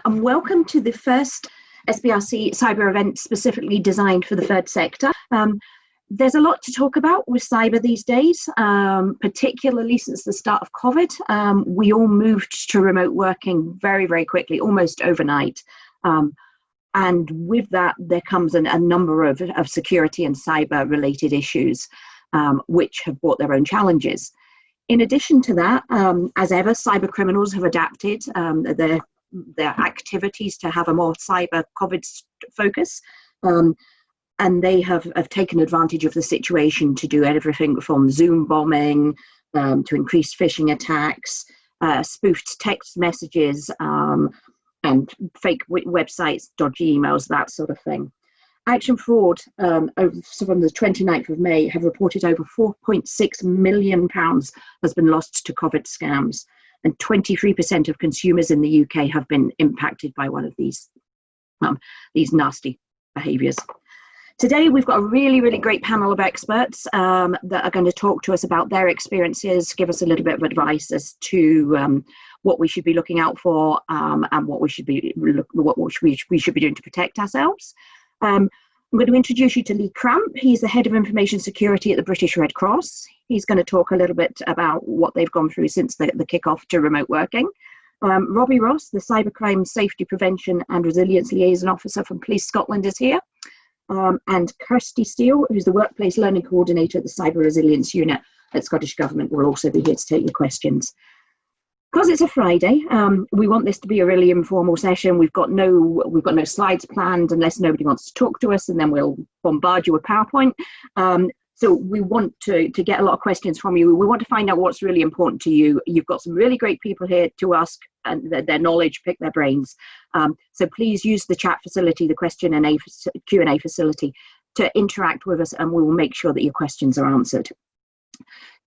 and welcome to the first SBRC cyber event specifically designed for the third sector. There's a lot to talk about with cyber these days, particularly since the start of COVID. We all moved to remote working very, very quickly, almost overnight. And with that, there comes a number of security and cyber related issues, which have brought their own challenges. In addition to that, as ever, cyber criminals have adapted their activities to have a more cyber COVID focus. And they have taken advantage of the situation to do everything from Zoom bombing to increased phishing attacks, spoofed text messages, and fake websites, dodgy emails, that sort of thing. Action Fraud, from the 29th of May, have reported over £4.6 million has been lost to COVID scams, and 23% of consumers in the UK have been impacted by one of these nasty behaviours. Today, we've got a really, really great panel of experts that are going to talk to us about their experiences, give us a little bit of advice as to what we should be looking out for and what we should be doing to protect ourselves. I'm going to introduce you to Lee Cramp. He's the Head of Information Security at the British Red Cross. He's going to talk a little bit about what they've gone through since the kick-off to remote working. Robbie Ross, the Cybercrime Safety Prevention and Resilience Liaison Officer from Police Scotland, is here. And Kirsty Steele, who's the Workplace Learning Coordinator at the Cyber Resilience Unit at Scottish Government, will also be here to take your questions. Because it's a Friday, we want this to be a really informal session. We've got no slides planned unless nobody wants to talk to us, and then we'll bombard you with PowerPoint. So we want to get a lot of questions from you. We want to find out what's really important to you. You've got some really great people here to ask and their knowledge, pick their brains. So please use the chat facility, the Q&A facility, to interact with us, and we will make sure that your questions are answered.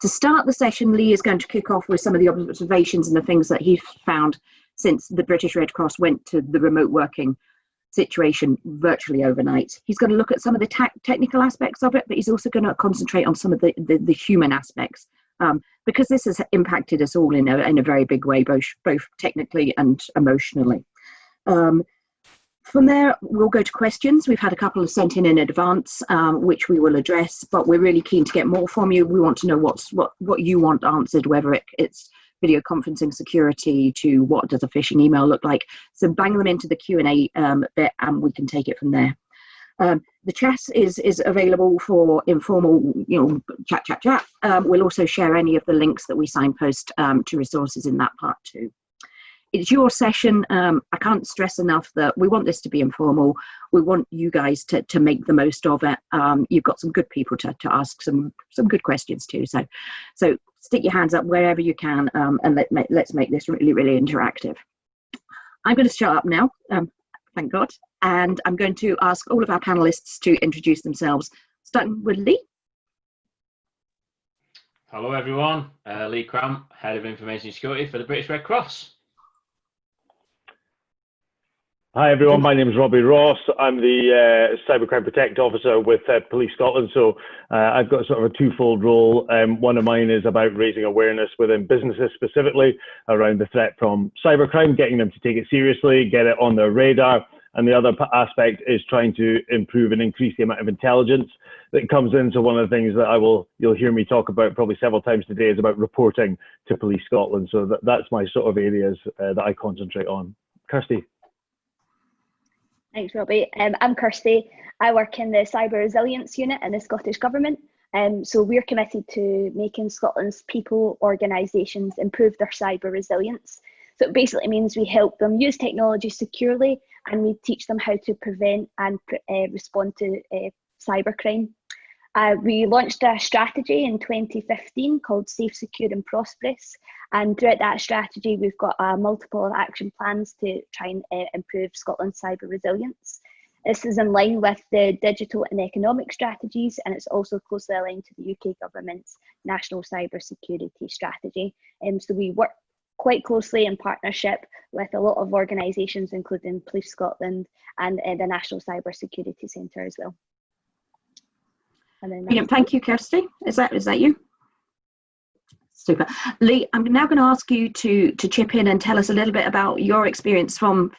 To start the session, Lee is going to kick off with some of the observations and the things that he's found since the British Red Cross went to the remote working situation virtually overnight. He's going to look at some of the technical aspects of it, but he's also going to concentrate on some of the human aspects, because this has impacted us all in a very big way, both technically and emotionally. From there, we'll go to questions. We've had a couple of sent in advance, which we will address, but we're really keen to get more from you. We want to know what you want answered, whether it's video conferencing security to what does a phishing email look like. So bang them into the Q&A bit, and we can take it from there. The chat is available for informal, chat. We'll also share any of the links that we signpost to resources in that part too. It's your session. I can't stress enough that we want this to be informal. We want you guys to make the most of it. You've got some good people to ask some good questions too. So stick your hands up wherever you can, and let's make this really, really interactive. I'm going to shut up now, thank God, and I'm going to ask all of our panelists to introduce themselves, starting with Lee. Hello everyone, Lee Cramp, Head of Information Security for the British Red Cross. Hi everyone, my name is Robbie Ross. I'm the Cybercrime Protect Officer with Police Scotland. So I've got sort of a twofold role. One of mine is about raising awareness within businesses specifically around the threat from cybercrime, getting them to take it seriously, get it on their radar. And the other aspect is trying to improve and increase the amount of intelligence that comes in. So one of the things that you'll hear me talk about probably several times today is about reporting to Police Scotland. So that's my sort of areas that I concentrate on. Kirsty. Thanks, Robbie. I'm Kirsty. I work in the Cyber Resilience Unit in the Scottish Government. So we're committed to making Scotland's people, organisations improve their cyber resilience. So it basically means we help them use technology securely, and we teach them how to prevent and respond to cybercrime. We launched a strategy in 2015 called Safe, Secure and Prosperous. And throughout that strategy, we've got multiple action plans to try and improve Scotland's cyber resilience. This is in line with the digital and economic strategies, and it's also closely aligned to the UK government's National Cybersecurity Strategy. So we work quite closely in partnership with a lot of organisations, including Police Scotland and the National Cybersecurity Centre as well. And then thank you, Kirsty. Is that you? Super. Lee, I'm now going to ask you to chip in and tell us a little bit about your experience from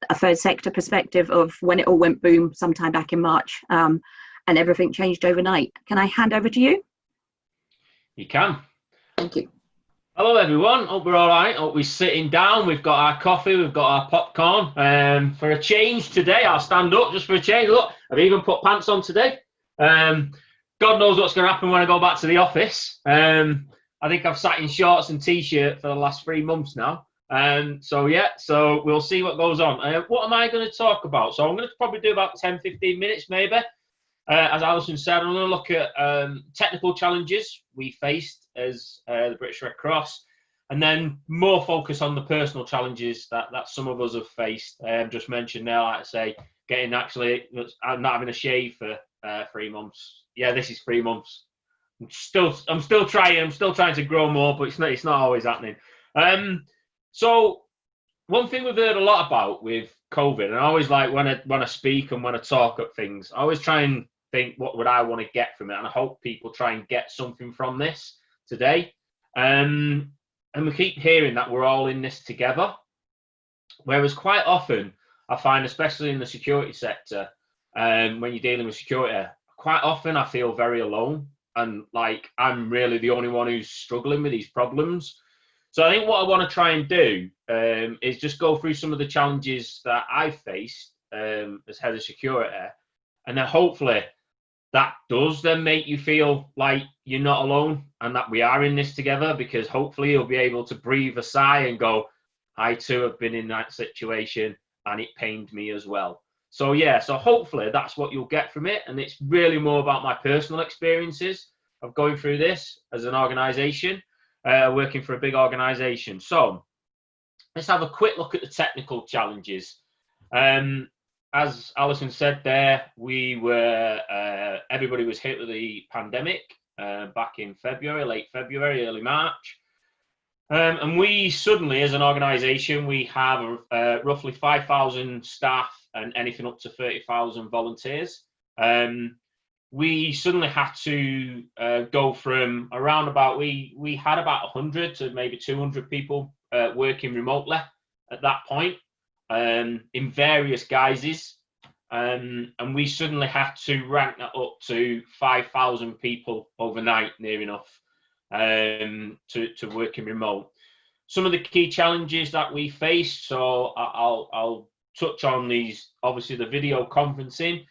a third sector perspective of when it all went boom sometime back in March, and everything changed overnight. Can I hand over to you? You can. Thank you. Hello everyone, hope we're all right. Hope we're sitting down, we've got our coffee, we've got our popcorn. For a change today, I'll stand up just for a change. Look, I've even put pants on today. God knows what's going to happen when I go back to the office. I think I've sat in shorts and t-shirt for the last 3 months now. So we'll see what goes on. What am I going to talk about? So I'm going to probably do about 10-15 minutes maybe. As Alison said, I'm going to look at technical challenges we faced as the British Red Cross, and then more focus on the personal challenges that some of us have faced. Just mentioned there, like I say, I'm not having a shave for 3 months. Yeah, this is 3 months. I'm still trying to grow more, but it's not always happening. So one thing we've heard a lot about with COVID, and I always like when I speak and when I talk at things, I always try and think, what would I want to get from it? And I hope people try and get something from this today. And we keep hearing that we're all in this together. Whereas quite often, I find, especially in the security sector, when you're dealing with security, quite often I feel very alone. And like I'm really the only one who's struggling with these problems. So I think what I want to try and do is just go through some of the challenges that I've faced as head of security. And then hopefully that does then make you feel like you're not alone and that we are in this together, because hopefully you'll be able to breathe a sigh and go, I too have been in that situation and it pained me as well. So yeah, so hopefully that's what you'll get from it. And it's really more about my personal experiences of going through this as an organisation, working for a big organisation. So let's have a quick look at the technical challenges. As Alison said there, everybody was hit with the pandemic back in February, late February, early March. And we suddenly, as an organisation, we have roughly 5,000 staff and anything up to 30,000 volunteers. We suddenly had to go from around about, we had about 100 to maybe 200 people working remotely at that point. In various guises, and we suddenly had to rank that up to 5,000 people overnight, near enough, to working remote. Some of the key challenges that we faced, so I'll touch on these. Obviously, the video conferencing.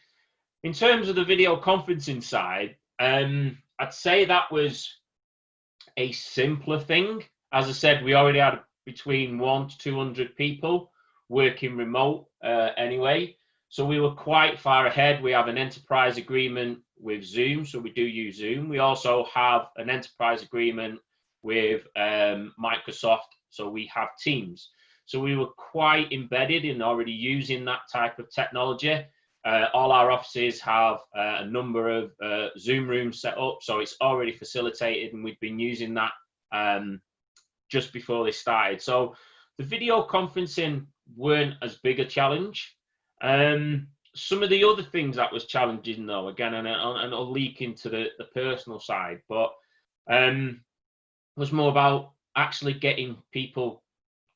In terms of the video conferencing side, I'd say that was a simpler thing. As I said, we already had between 100 to 200 people working remote anyway. So we were quite far ahead. We have an enterprise agreement with Zoom, so we do use Zoom. We also have an enterprise agreement with Microsoft, so we have Teams. So we were quite embedded in already using that type of technology. All our offices have a number of Zoom rooms set up, so it's already facilitated, and we've been using that just before this started. So the video conferencing weren't as big a challenge. Some of the other things that was challenging, though, again, and I'll leak into the personal side, but was more about actually getting people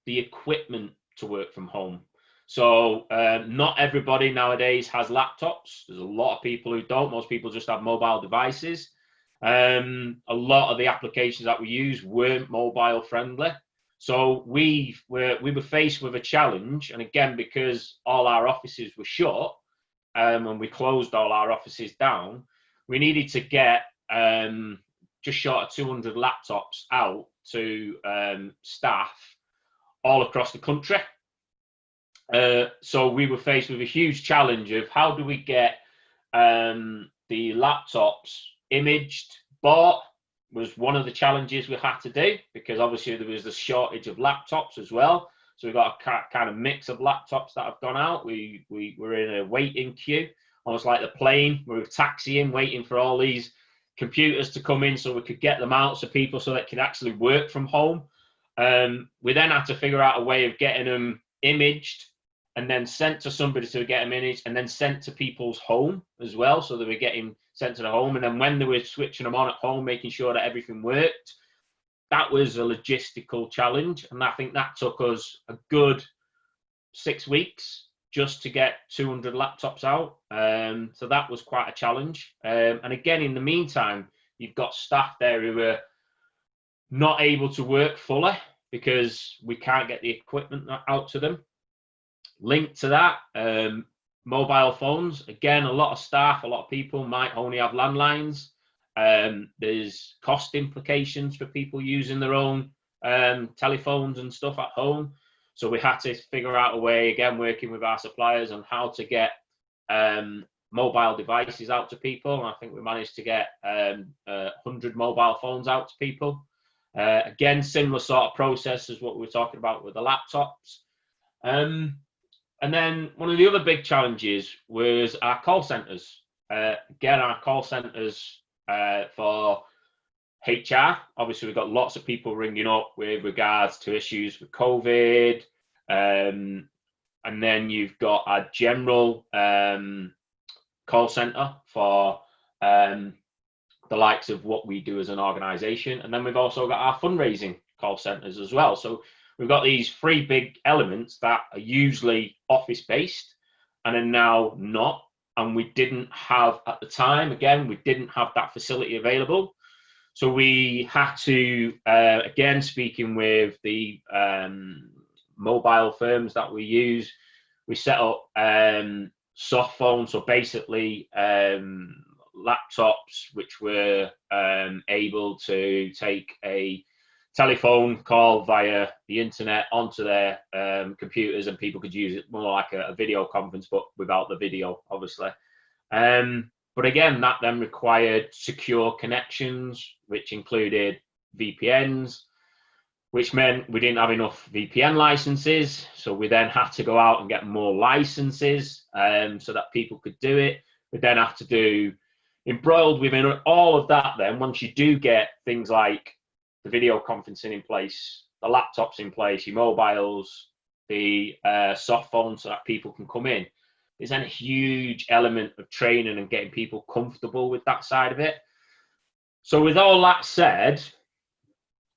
the equipment to work from home. So not everybody nowadays has laptops. There's a lot of people who don't. Most people just have mobile devices. A lot of the applications that we use weren't mobile friendly. So we were faced with a challenge, and again, because all our offices were shut, and we closed all our offices down, we needed to get just short of 200 laptops out to staff all across the country. So we were faced with a huge challenge of how do we get the laptops imaged, bought, was one of the challenges we had to do, because obviously there was the shortage of laptops as well. So we got a kind of mix of laptops that have gone out. We were in a waiting queue, almost like the plane. We were taxiing, waiting for all these computers to come in so we could get them out to people so they could actually work from home. We then had to figure out a way of getting them imaged and then sent to somebody to get them imaged, and then sent to people's home as well. So they were getting sent to the home. And then when they were switching them on at home, making sure that everything worked, that was a logistical challenge, and I think that took us a good 6 weeks just to get 200 laptops out. So that was quite a challenge. And again, in the meantime, you've got staff there who are not able to work fully because we can't get the equipment out to them. Linked to that, mobile phones. Again, a lot of staff, a lot of people might only have landlines. There's cost implications for people using their own telephones and stuff at home. So we had to figure out a way, again, working with our suppliers, on how to get mobile devices out to people. And I think we managed to get 100 mobile phones out to people. Again, similar sort of process as what we were talking about with the laptops. And then one of the other big challenges was our call centres. Again, our call centres for HR, obviously we've got lots of people ringing up with regards to issues with COVID. And then you've got our general call centre for the likes of what we do as an organisation. And then we've also got our fundraising call centres as well. So we've got these three big elements that are usually office-based and are now not. And we didn't have, at the time, again, we didn't have that facility available. So we had to, again, speaking with the mobile firms that we use, we set up soft phones, so basically laptops which were able to take a telephone call via the internet onto their computers, and people could use it more like a video conference, but without the video, obviously. But again, that then required secure connections, which included VPNs, which meant we didn't have enough VPN licenses. So we then had to go out and get more licenses so that people could do it. We then have to do, embroiled within all of that, then once you do get things like the video conferencing in place, the laptops in place, your mobiles, the soft phones so that people can come in, there's then a huge element of training and getting people comfortable with that side of it. So with all that said,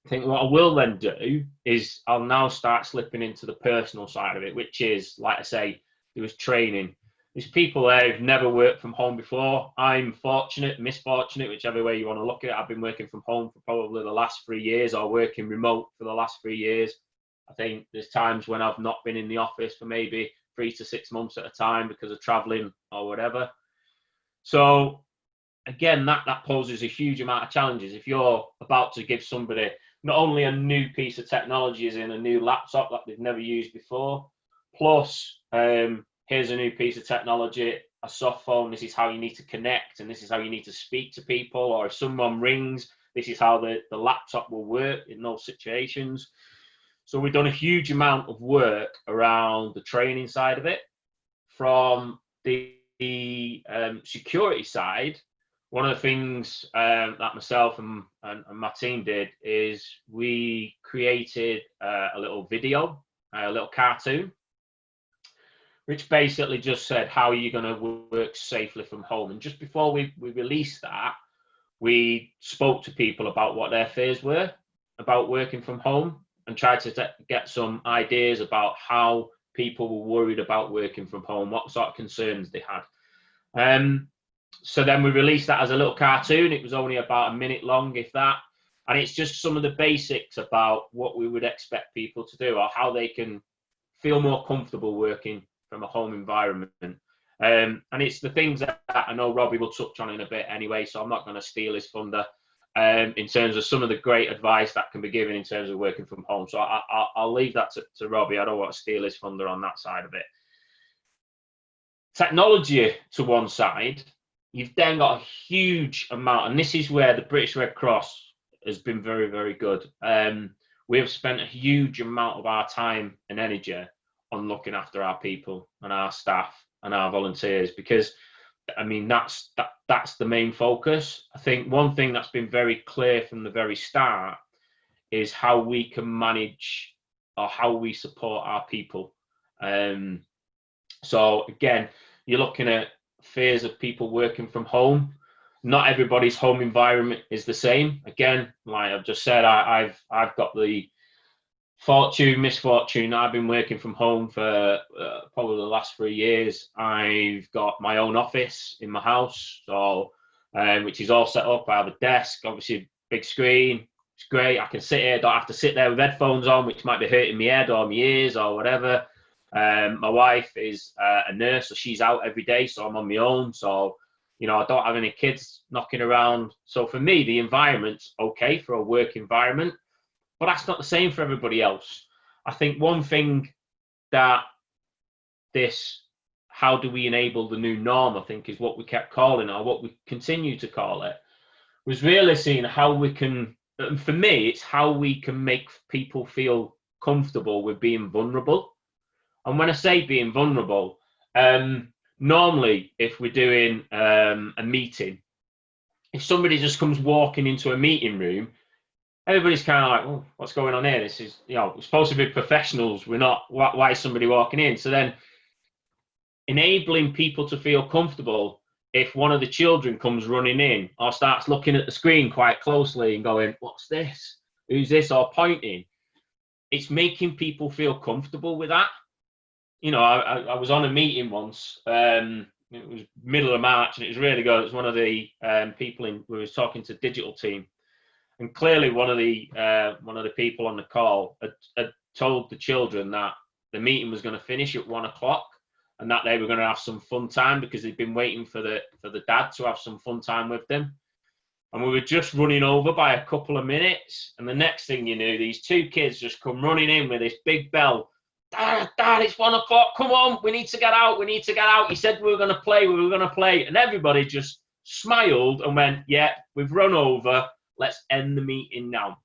I think what I will then do is I'll now start slipping into the personal side of it, which is, like I say, there was training. There's people there who've never worked from home before. I'm fortunate, misfortunate, whichever way you want to look at it. I've been working from home for probably the last 3 years, or working remote for the last 3 years. I think there's times when I've not been in the office for maybe 3 to 6 months at a time because of traveling or whatever. So again, that poses a huge amount of challenges. If you're about to give somebody not only a new piece of technology, as in a new laptop that they've never used before, plus here's a new piece of technology, a soft phone, this is how you need to connect, and this is how you need to speak to people, or if someone rings, this is how the laptop will work in those situations. So we've done a huge amount of work around the training side of it. From the security side, one of the things that myself and my team did is we created a little video, a little cartoon, which basically just said, how are you going to work safely from home? And just before we released that, we spoke to people about what their fears were about working from home, and tried to get some ideas about how people were worried about working from home, what sort of concerns they had. So then we released that as a little cartoon. It was only about a minute long, if that. And it's just some of the basics about what we would expect people to do, or how they can feel more comfortable working from a home environment. And it's the things that I know Robbie will touch on in a bit anyway, so I'm not going to steal his thunder. In terms of some of the great advice that can be given in terms of working from home. So I'll leave that to Robbie. I don't want to steal his thunder on that side of it. Technology to one side, you've then got a huge amount, and this is where the British Red Cross has been very, very good. We have spent a huge amount of our time and energy on looking after our people and our staff and our volunteers, because I mean, that's the main focus. I think one thing that's been very clear from the very start is how we can manage, or how we support our people. So again, you're looking at fears of people working from home. not everybody's home environment is the same. Again, like I've just said, I've got the misfortune. I've been working from home for probably the last 3 years. I've got my own office in my house, so which is all set up. I have a desk, obviously big screen. It's great. I can sit here. Don't have to sit there with headphones on, which might be hurting my head or my ears or whatever. My wife is a nurse, so she's out every day, so I'm on my own. So, you know, I don't have any kids knocking around. So for me, the environment's okay for a work environment, but that's not the same for everybody else. I think one thing that how do we enable the new norm, I think is what we kept calling, or what we continue to call it, was really seeing how we can, for me, it's how we can make people feel comfortable with being vulnerable. And when I say being vulnerable, normally if we're doing a meeting, if somebody just comes walking into a meeting room, everybody's kind of like, oh, what's going on here? This is, you know, we're supposed to be professionals. We're not. Why is somebody walking in? So then enabling people to feel comfortable if one of the children comes running in or starts looking at the screen quite closely and going, what's this? Who's this? Or pointing. It's making people feel comfortable with that. You know, I was on a meeting once. It was middle of March, and it was really good. It was one of the people we was talking to digital team, and clearly one of the people on the call had told the children that the meeting was going to finish at 1 o'clock, and that they were going to have some fun time because they'd been waiting for the dad to have some fun time with them. And we were just running over by a couple of minutes, and the next thing you knew, these two kids just come running in with this big bell. Dad, it's 1 o'clock. Come on, we need to get out. We need to get out. He said we were going to play. We were going to play. And everybody just smiled and went, yeah, we've run over. Let's end the meeting now.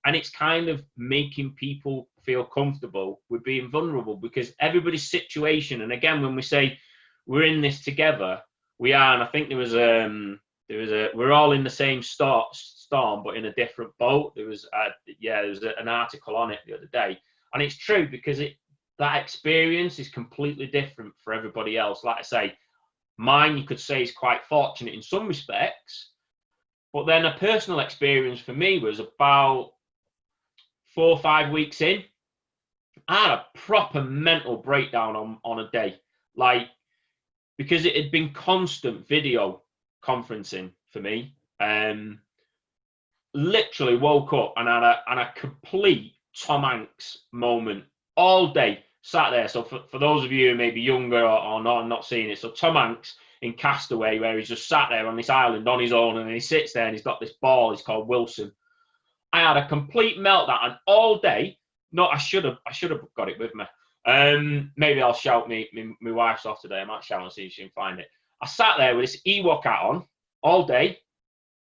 And it's kind of making people feel comfortable with being vulnerable, because everybody's situation. And again, when we say we're in this together, we are. And I think we're all in the same storm, but in a different boat. There was an article on it the other day. And it's true, because that experience is completely different for everybody else. Like I say, mine, you could say, is quite fortunate in some respects. But then a personal experience for me was about 4 or 5 weeks in. I had a proper mental breakdown on a day, like, because it had been constant video conferencing for me. Literally woke up and had a complete Tom Hanks moment all day. Sat there. So for those of you who may be younger or not seeing it, so Tom Hanks in Castaway, where he's just sat there on this island on his own, and then he sits there and he's got this ball. He's called Wilson. I had a complete meltdown, and all day. No, I should have got it with me. Maybe I'll shout my wife's off today. I might shout and see if she can find it. I sat there with this Ewok hat on all day,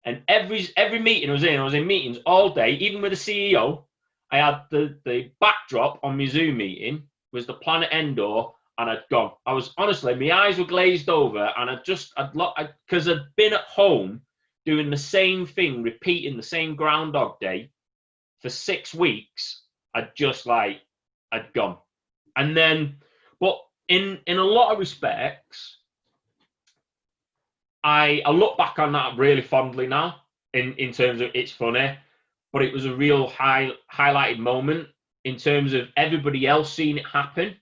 and every meeting I was in meetings all day, even with the CEO. I had the backdrop on my Zoom meeting was the planet Endor, and I'd gone. I was, honestly, my eyes were glazed over, and because I'd been at home doing the same thing, repeating the same Groundhog Day for 6 weeks. I'd gone. And then, but in a lot of respects, I look back on that really fondly now, in terms of it's funny, but it was a real highlighted moment in terms of everybody else seeing it happen.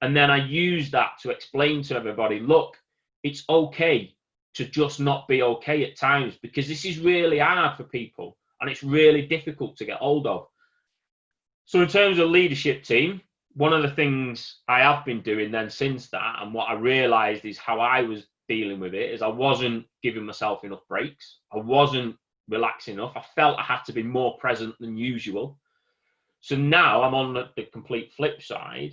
And then I used that to explain to everybody, look, it's okay to just not be okay at times, because this is really hard for people and it's really difficult to get hold of. So in terms of leadership team, one of the things I have been doing then since that, and what I realized is how I was dealing with it, is I wasn't giving myself enough breaks. I wasn't relaxing enough. I felt I had to be more present than usual. So now I'm on the complete flip side.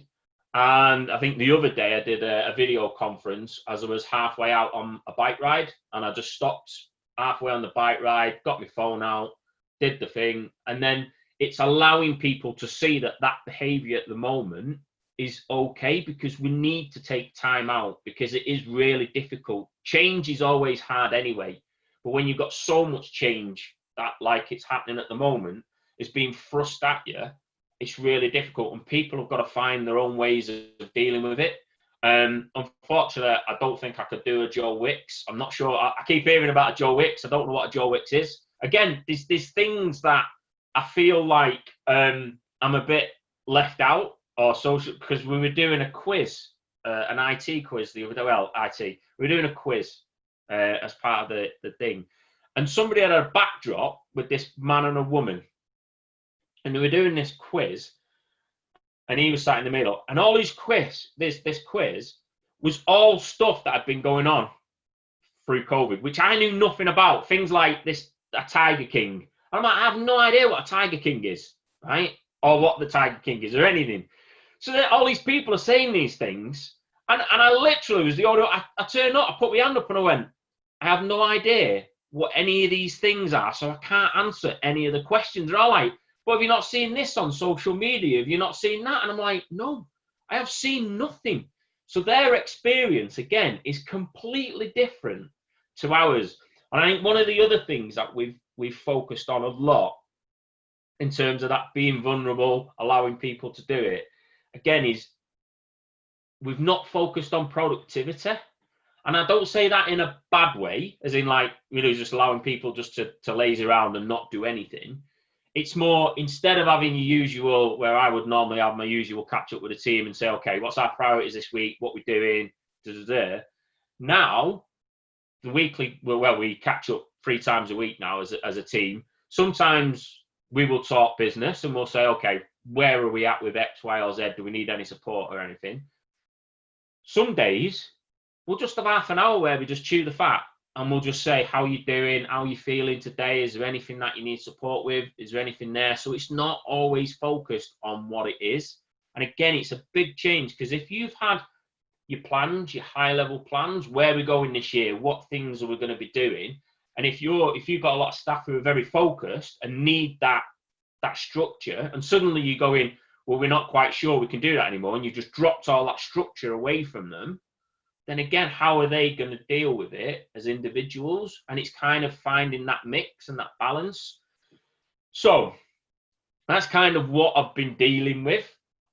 And I think the other day I did a video conference as I was halfway out on a bike ride, and I just stopped halfway on the bike ride, got my phone out, did the thing, and then it's allowing people to see that behavior at the moment is okay, because we need to take time out, because it is really difficult. Change is always hard anyway, but when you've got so much change that, like it's happening at the moment, it's being thrust at you, it's really difficult, and people have got to find their own ways of dealing with it. Unfortunately, I don't think I could do a Joe Wicks. I'm not sure. I keep hearing about a Joe Wicks. I don't know what a Joe Wicks is. Again, there's things that I feel like I'm a bit left out or social, because we were doing a quiz, an IT quiz the other day. Well, IT. We were doing a quiz as part of the thing. And somebody had a backdrop with this man and a woman. And they were doing this quiz. And he was sat in the middle. And all his quiz, this quiz, was all stuff that had been going on through COVID, which I knew nothing about. Things like a Tiger King. And I'm like, I have no idea what a Tiger King is, right? Or what the Tiger King is or anything. So all these people are saying these things. And I literally was the only one. I turned up, I put my hand up and I went, I have no idea what any of these things are, so I can't answer any of the questions. They're all like, well, have you not seen this on social media? Have you not seen that? And I'm like, no, I have seen nothing. So their experience, again, is completely different to ours. And I think one of the other things that we've focused on a lot in terms of that being vulnerable, allowing people to do it, again, is we've not focused on productivity. And I don't say that in a bad way, as in like, just allowing people just to laze around and not do anything. It's more, instead of having your usual, where I would normally have my usual catch up with the team and say, okay, what's our priorities this week? What we're doing? Now, the weekly, well, we catch up 3 times a week now as a team. Sometimes we will talk business and we'll say, okay, where are we at with X, Y, or Z? Do we need any support or anything? Some days, we'll just have half an hour where we just chew the fat. And we'll just say, how you doing? How you feeling today? Is there anything that you need support with? Is there anything there? So it's not always focused on what it is. And again, it's a big change, because if you've had your plans, your high-level plans, where we're going this year, what things are we going to be doing? And if you've got a lot of staff who are very focused and need that structure, and suddenly you go in, well, we're not quite sure we can do that anymore, and you've just dropped all that structure away from them, then again, how are they going to deal with it as individuals? And it's kind of finding that mix and that balance. So that's kind of what I've been dealing with.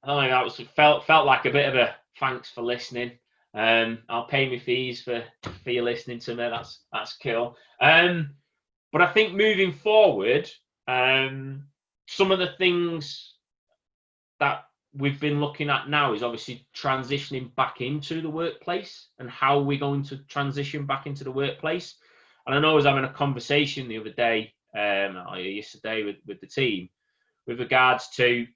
I think that felt like a bit of a thanks for listening. I'll pay my fees for you listening to me. That's cool. But I think moving forward, some of the things that we've been looking at now is obviously transitioning back into the workplace, and how we're going to transition back into the workplace. And I know I was having a conversation the other day, yesterday with the team, with regards to,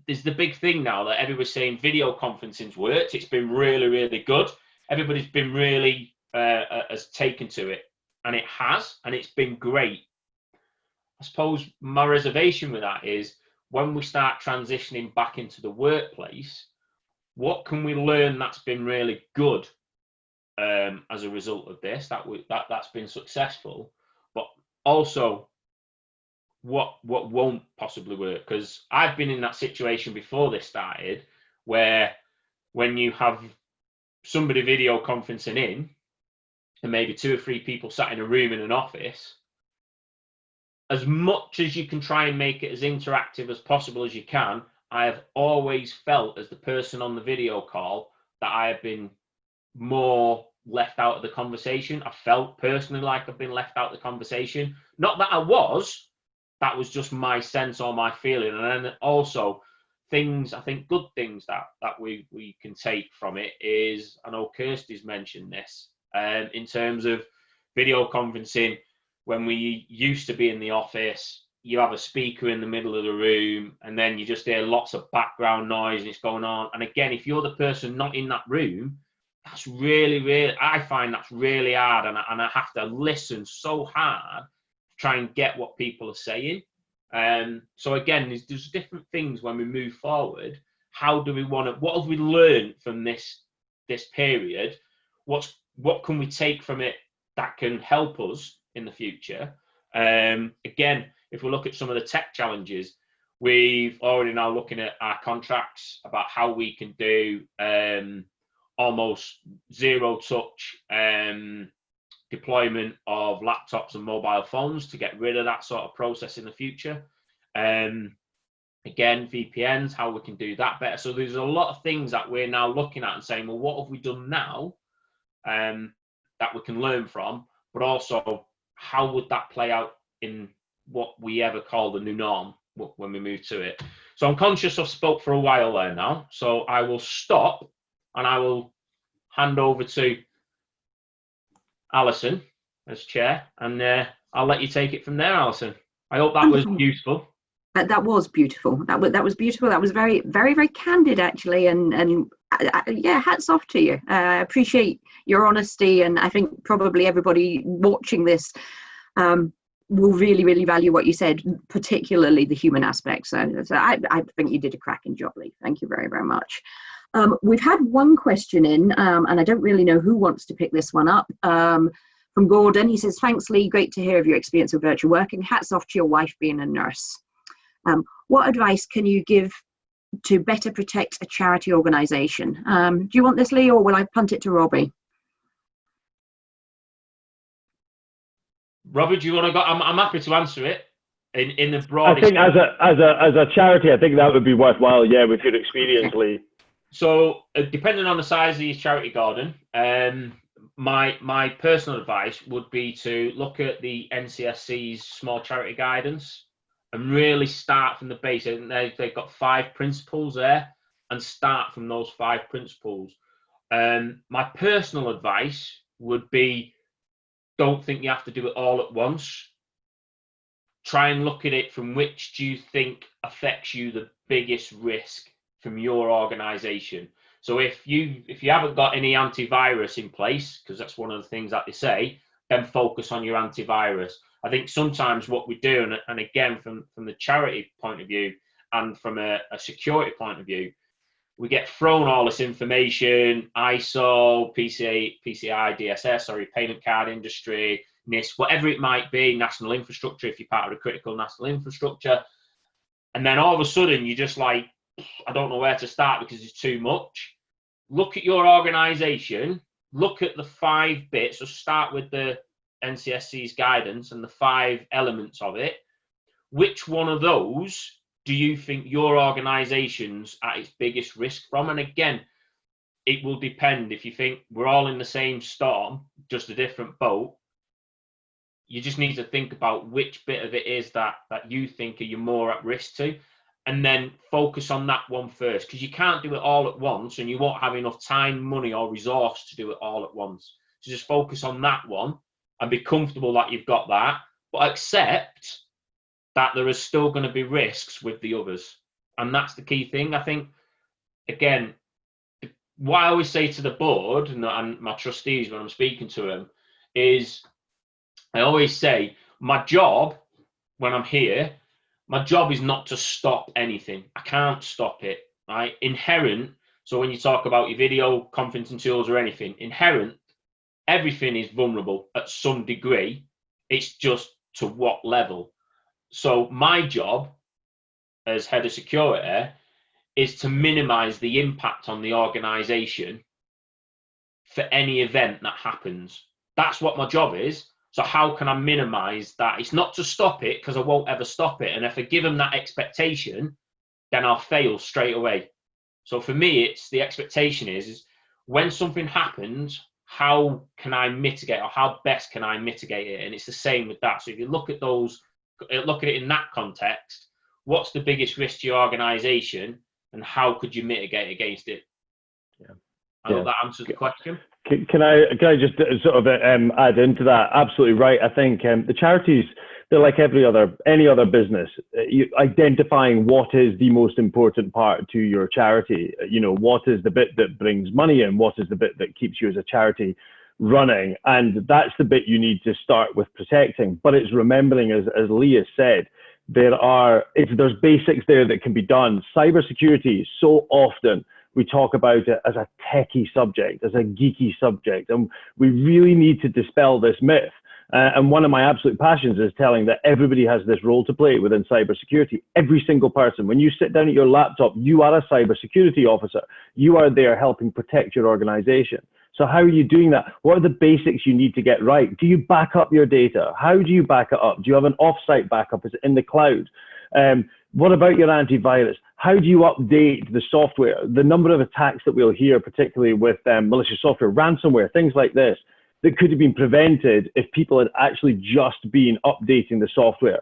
there's the big thing now that everybody's saying video conferencing's worked. It's been really, really good. Everybody's been really has taken to it, and it has, and it's been great. I suppose my reservation with that is, when we start transitioning back into the workplace, what can we learn that's been really good as a result of this, that's been successful, but also what won't possibly work? Because I've been in that situation before this started, where when you have somebody video conferencing in, and maybe 2 or 3 people sat in a room in an office, as much as you can try and make it as interactive as possible as you can, I have always felt, as the person on the video call, that I have been more left out of the conversation. I felt personally like I've been left out of the conversation. Not that I was, that was just my sense or my feeling. And then also things, I think good things that we can take from it is, I know Kirsty's mentioned this, in terms of video conferencing. When we used to be in the office, you have a speaker in the middle of the room, and then you just hear lots of background noise and it's going on. And again, if you're the person not in that room, that's really, I find that's really hard. And I have to listen so hard to try and get what people are saying. So again, there's different things when we move forward. How do we want to, what have we learned from this period? What can we take from it that can help us in the future? Again, if we look at some of the tech challenges, we've already now looking at our contracts about how we can do almost zero touch deployment of laptops and mobile phones to get rid of that sort of process in the future. Again, VPNs, how we can do that better. So there's a lot of things that we're now looking at and saying, well, what have we done now that we can learn from, but also how would that play out in what we ever call the new norm when we move to it. So I'm conscious I've spoke for a while there now, so I will stop and I will hand over to Alison as chair, and I'll let you take it from there, Alison. I hope that was useful. That was beautiful. That was beautiful. That was very, very, very candid, actually. And yeah, hats off to you. I appreciate your honesty, and I think probably everybody watching this will really, really value what you said, particularly the human aspect. So I think you did a cracking job, Lee. Thank you very, very much. We've had one question in, and I don't really know who wants to pick this one up. From Gordon, he says, "Thanks, Lee. Great to hear of your experience with virtual working. Hats off to your wife being a nurse. What advice can you give to better protect a charity organisation?" Do you want this, Lee, or will I punt it to Robbie? Robbie, do you want to go? I'm happy to answer it in the broad. I think as a charity, I think that would be worthwhile. Yeah, with your experience, Lee. So depending on the size of your charity, Gordon, my personal advice would be to look at the NCSC's small charity guidance and really start from the base. And they've got 5 principles there, and start from those 5 principles. My personal advice would be, don't think you have to do it all at once. Try and look at it from which do you think affects you the biggest risk from your organisation. So if you haven't got any antivirus in place, because that's one of the things that they say, then focus on your antivirus. I think sometimes what we do, and again from the charity point of view and from a security point of view, we get thrown all this information, ISO, PCI, DSS, payment card industry, NIST, whatever it might be, national infrastructure, if you're part of the critical national infrastructure. And then all of a sudden, you're just like, I don't know where to start because it's too much. Look at your organisation, look at the 5 bits, so start with the NCSC's guidance and the 5 elements of it. Which one of those do you think your organisation's at its biggest risk from? And again, it will depend. If you think we're all in the same storm, just a different boat, you just need to think about which bit of it is that you think are you more at risk to, and then focus on that one first, because you can't do it all at once and you won't have enough time, money or resource to do it all at once. So just focus on that one and be comfortable that you've got that, but accept that there is still going to be risks with the others. And that's the key thing. I think, again, what I always say to the board and my trustees when I'm speaking to them is, I always say, my job when I'm here, my job is not to stop anything. I can't stop it, right? Inherent, so when you talk about your video conferencing tools or anything, inherent, everything is vulnerable at some degree. It's just to what level. So my job as head of security is to minimize the impact on the organization for any event that happens. That's what my job is. So how can I minimize that? It's not to stop it, because I won't ever stop it. And if I give them that expectation, then I'll fail straight away. So for me, it's the expectation is when something happens, how can I mitigate, or how best can I mitigate it? And it's the same with that. So if you look at it in that context, what's the biggest risk to your organization and how could you mitigate against it? Yeah. I hope that answers the question. Can I just sort of add into that? Absolutely right. I think the charities, they're like any other business. Identifying what is the most important part to your charity. What is the bit that brings money in? What is the bit that keeps you as a charity running? And that's the bit you need to start with protecting. But it's remembering, as Lee has said, there's basics there that can be done. Cybersecurity, so often we talk about it as a techie subject, as a geeky subject, and we really need to dispel this myth. And one of my absolute passions is telling that everybody has this role to play within cybersecurity. Every single person. When you sit down at your laptop, you are a cybersecurity officer. You are there helping protect your organization. So how are you doing that? What are the basics you need to get right? Do you back up your data? How do you back it up? Do you have an off-site backup? Is it in the cloud? What about your antivirus? How do you update the software? The number of attacks that we'll hear, particularly with malicious software, ransomware, things like this, that could have been prevented if people had actually just been updating the software.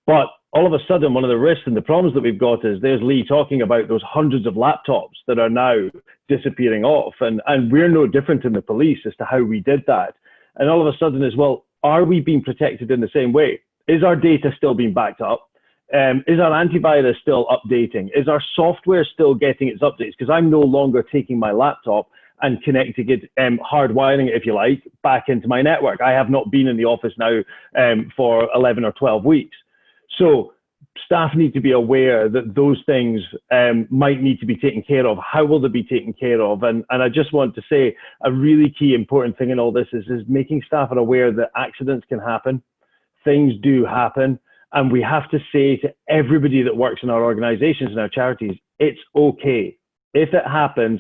But all of a sudden, one of the risks and the problems that we've got is there's Lee talking about those hundreds of laptops that are now disappearing off. And we're no different in the police as to how we did that. And all of a sudden as well, are we being protected in the same way? Is our data still being backed up? Is our antivirus still updating? Is our software still getting its updates? Because I'm no longer taking my laptop and connecting it, hardwiring it, if you like, back into my network. I have not been in the office now for 11 or 12 weeks. So staff need to be aware that those things might need to be taken care of. How will they be taken care of? And I just want to say a really key important thing in all this is making staff are aware that accidents can happen. Things do happen. And we have to say to everybody that works in our organizations and our charities, it's okay. If it happens,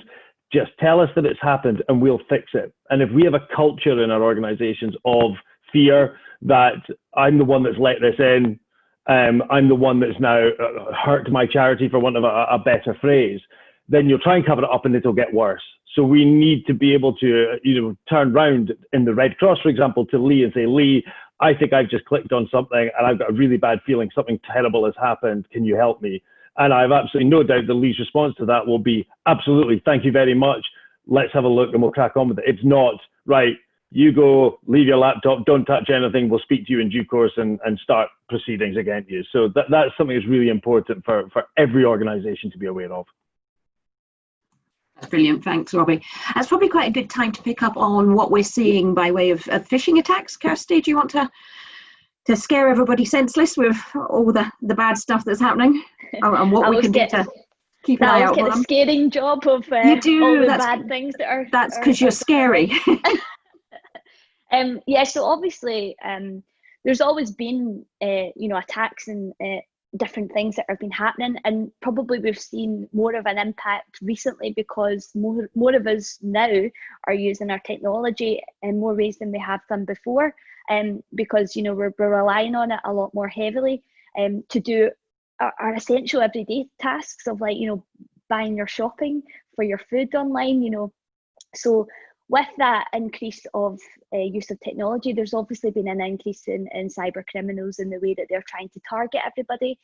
just tell us that it's happened and we'll fix it. And if we have a culture in our organizations of fear that I'm the one that's let this in, I'm the one that's now hurt my charity, for want of a better phrase, then you'll try and cover it up and it'll get worse. So we need to be able to, turn around in the Red Cross, for example, to Lee and say, Lee, I think I've just clicked on something and I've got a really bad feeling something terrible has happened. Can you help me? And I have absolutely no doubt that Lee's response to that will be, absolutely, thank you very much. Let's have a look and we'll crack on with it. It's not, right, you go, leave your laptop, don't touch anything, we'll speak to you in due course and start proceedings against you. So that's something that's really important for every organization to be aware of. That's brilliant. Thanks, Robbie. That's probably quite a good time to pick up on what we're seeing by way of phishing attacks. Kirsty, do you want to scare everybody senseless with all the bad stuff that's happening and what we can do to keep an eye out for them? The scaring job of you do. all the bad things that are. That's because you're scary. Yeah. So obviously, there's always been attacks and different things that have been happening, and probably we've seen more of an impact recently because more of us now are using our technology in more ways than we have done before, because we're relying on it a lot more heavily to do our essential everyday tasks of buying your shopping for your food online. So with that increase of use of technology, there's obviously been an increase in cyber criminals in the way that they're trying to target everybody.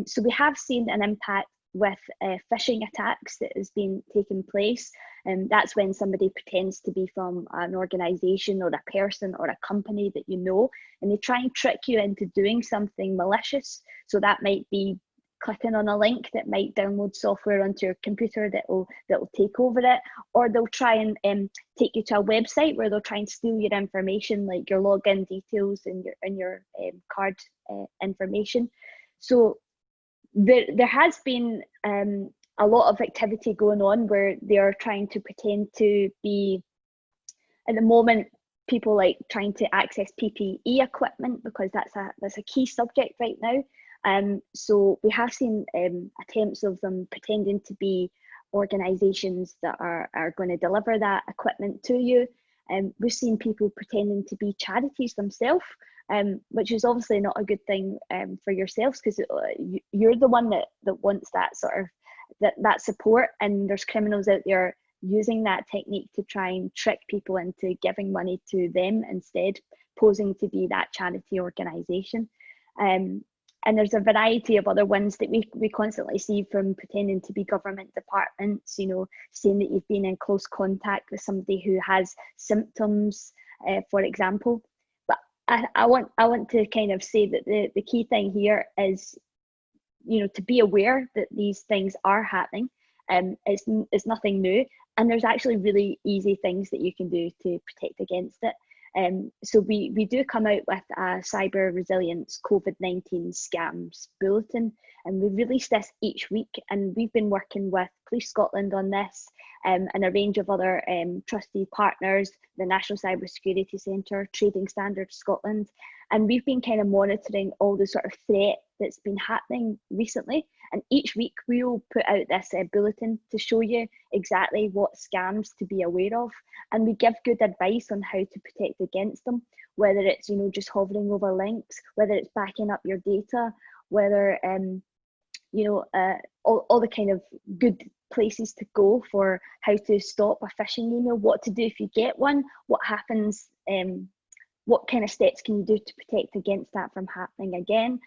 So we have seen an impact with phishing attacks that has been taking place. And that's when somebody pretends to be from an organization or a person or a company that and they try and trick you into doing something malicious. So that might be clicking on a link that might download software onto your computer that will take over it, or they'll try and take you to a website where they'll try and steal your information, like your login details and your card information. So there has been a lot of activity going on where they are trying to pretend to be, at the moment, people like trying to access PPE equipment, because that's a key subject right now. So we have seen attempts of them pretending to be organisations that are going to deliver that equipment to you. We've seen people pretending to be charities themselves, which is obviously not a good thing for yourselves, because you're the one that wants that sort of that support, and there's criminals out there using that technique to try and trick people into giving money to them instead, posing to be that charity organisation. And there's a variety of other ones that we constantly see, from pretending to be government departments, saying that you've been in close contact with somebody who has symptoms, for example. But I want to kind of say that the key thing here is, to be aware that these things are happening. It's nothing new, and there's actually really easy things that you can do to protect against it. So we do come out with a cyber resilience COVID-19 scams bulletin, and we release this each week, and we've been working with Police Scotland on this, and a range of other trusted partners, the National Cybersecurity Centre, Trading Standards Scotland, and we've been kind of monitoring all the sort of threat that's been happening recently. And each week we will put out this bulletin to show you exactly what scams to be aware of, and we give good advice on how to protect against them, whether it's just hovering over links, whether it's backing up your data, whether all the kind of good places to go for how to stop a phishing email, what to do if you get one, what happens, what kind of steps can you do to protect against that from happening again.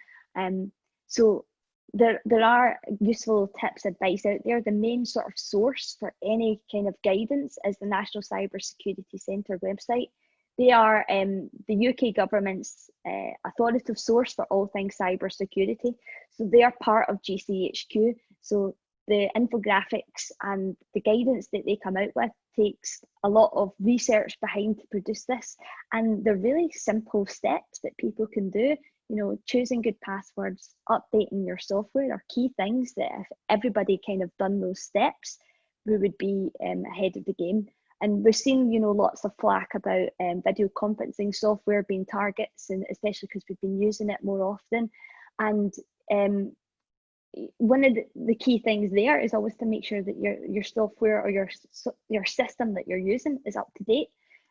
So there are useful tips, advice out there. The main sort of source for any kind of guidance is the National Cybersecurity Centre website. They are the UK government's authoritative source for all things cybersecurity. So they are part of GCHQ. So the infographics and the guidance that they come out with takes a lot of research behind to produce this. And they're really simple steps that people can do. Choosing good passwords, updating your software are key things that if everybody kind of done those steps, we would be ahead of the game. And we've seen, lots of flack about video conferencing software being targets, and especially because we've been using it more often. And one of the key things there is always to make sure that your software or your system that you're using is up to date.